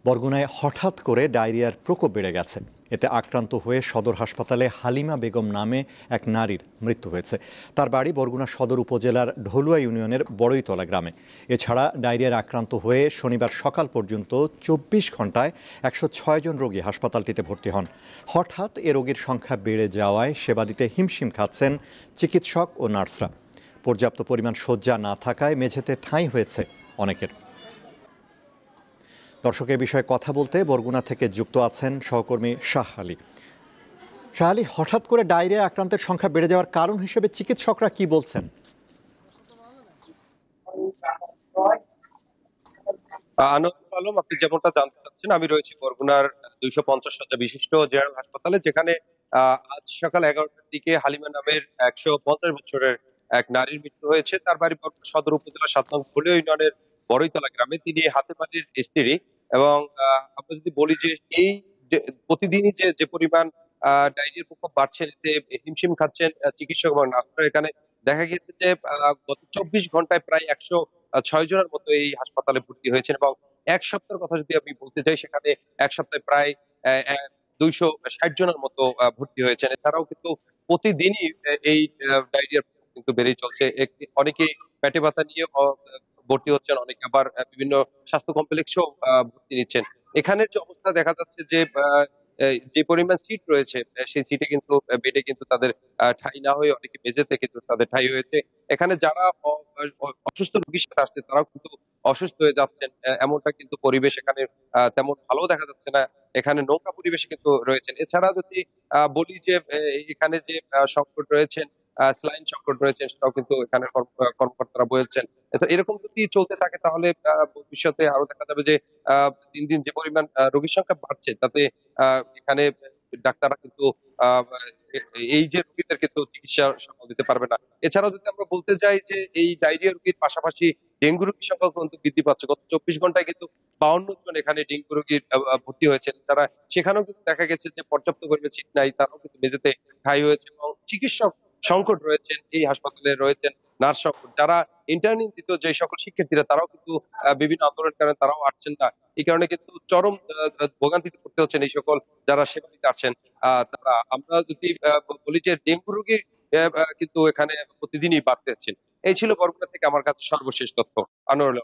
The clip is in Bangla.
বরগুনায় হঠাৎ করে ডায়রিয়ার প্রকোপ বেড়ে গেছে। এতে আক্রান্ত হয়ে সদর হাসপাতালে হালিমা বেগম নামে এক নারীর মৃত্যু হয়েছে। তার বাড়ি বরগুনা সদর উপজেলার ঢলুয়া ইউনিয়নের বড়ইতলা গ্রামে। এছাড়া ডায়রিয়ার আক্রান্ত হয়ে শনিবার সকাল পর্যন্ত ২৪ ঘন্টায় ১০৬ জন রোগী হাসপাতালটিতে ভর্তি হন। হঠাৎ এ রোগীর সংখ্যা বেড়ে যাওয়ায় সেবা দিতে হিমশিম খাচ্ছেন চিকিৎসক ও নার্সরা। পর্যাপ্ত পরিমাণ শয্যা না থাকায় মেঝেতে ঠাঁই হয়েছে অনেকের। দর্শক, এ বিষয়ে কথা বলতে বরগুনা থেকে যুক্ত আছেন সহকর্মী শাহ আলী। শাহ আলী, হঠাৎ করে ডায়রিয়া আক্রান্তের সংখ্যা বেড়ে যাওয়ার কারণ হিসেবে চিকিৎসকরা কি বলছেন? আনোয়ারুল আলম, আপনি যেমনটা জানতে চাচ্ছেন, আমি রয়েছি বরগুনার ২৫০ শয্যা বিশিষ্ট জেনারেল হাসপাতালে, যেখানে আজ সকাল ১১টার দিকে হালিমা নামের ১৫০ বছরের এক নারীর মৃত্যু হয়েছে। তার বাড়ি বরগুনা সদর উপজেলার ৭ নং ঢলুয়া ইউনিয়নের বড়ইতলা গ্রামে। তিনি হাতে বাড়ির স্ত্রী এবং আমরা যদি বলি যে এই যে প্রতিদিনই যে পরিমাণ ডায়রিয়ার প্রকোপ বাড়ছে, এতে হিমশিম খাচ্ছেন চিকিৎসক এবং নার্সরা। এখানে দেখা গেছে যে গত ২৪ ঘন্টায় প্রায় ১০৬ জনের মতো এই হাসপাতালে ভর্তি হয়েছেন এবং এক সপ্তাহের কথা যদি আমি বলতে যাই, সেখানে এক সপ্তাহে প্রায় ২৬০ জনের মতো ভর্তি হয়েছেন। এছাড়াও কিন্তু প্রতিদিনই এই ডায়রিয়ার প্রকোপ কিন্তু বেড়েই চলছে। অনেকেই পেটে ব্যথা নিয়ে ভর্তি হচ্ছেন, অনেকে আবার বিভিন্ন স্বাস্থ্য কমপ্লেক্সেও ভর্তি নিচ্ছেন। এখানের যে অবস্থা দেখা যাচ্ছে যে যে পরিমাণ সিট রয়েছে, সেই সিটে কিন্তু বেডে কিন্তু তাদের ঠাঁই না হয়ে অনেকে মেঝেতে কিন্তু তাদের ঠাঁই হয়েছে। এখানে যারা অসুস্থ রোগীর সাথে আসছে, তারাও কিন্তু অসুস্থ হয়ে যাচ্ছেন। এমনটা কিন্তু পরিবেশ এখানে তেমন ভালো দেখা যাচ্ছে না। এখানে নোংরা পরিবেশে কিন্তু রয়েছেন। এছাড়া যদি বলি যে এখানে যে সংকট রয়েছেন, স্যালাইন সংকট রয়েছেন, সেটাও কিন্তু এখানের কর্মকর্তারা বলছেন। এরকম যদি চলতে থাকে, তাহলে ভবিষ্যতে আরো দেখা যাবে যে দিন দিন যে পরিমাণ রোগীর সংখ্যা বাড়ছে, তাতে এখানে ডাক্তাররা কিন্তু আহ, এই যে রোগীদের কিন্তু চিকিৎসা সামাল দিতে পারবে না। এছাড়াও যদি আমরা বলতে যাই যে এই ডায়রিয়া রোগীর পাশাপাশি ডেঙ্গু রোগীর সংখ্যা কিন্তু বৃদ্ধি পাচ্ছে। গত ২৪ ঘন্টায় কিন্তু ৫২ জন এখানে ডেঙ্গু রোগীর ভর্তি হয়েছেন। তারা সেখানেও কিন্তু দেখা গেছে যে পর্যাপ্ত পরিমাণে সিট নাই, তারাও কিন্তু মেঝেতে ঠাঁই হয়েছে এবং চিকিৎসক সংকট রয়েছেন এই হাসপাতালে, রয়েছেন নার্স সংকট। যারা ইন্টার্নিং দিত যে সকল শিক্ষার্থীরা, তারাও কিন্তু বিভিন্ন আন্দোলনের কারণে তারাও আসছেন না। এই কারণে কিন্তু চরম ভোগান্তিতে পড়তে হচ্ছেন এই সকল যারা সেবা দিতে আসছেন। তারা, আমরা যদি বলি যে ডেঙ্গু রোগীর কিন্তু এখানে প্রতিদিনই বাড়তে হচ্ছেন। এই ছিল বরগুনা থেকে আমার কাছে সর্বশেষ তথ্য। আনোয়ারুল।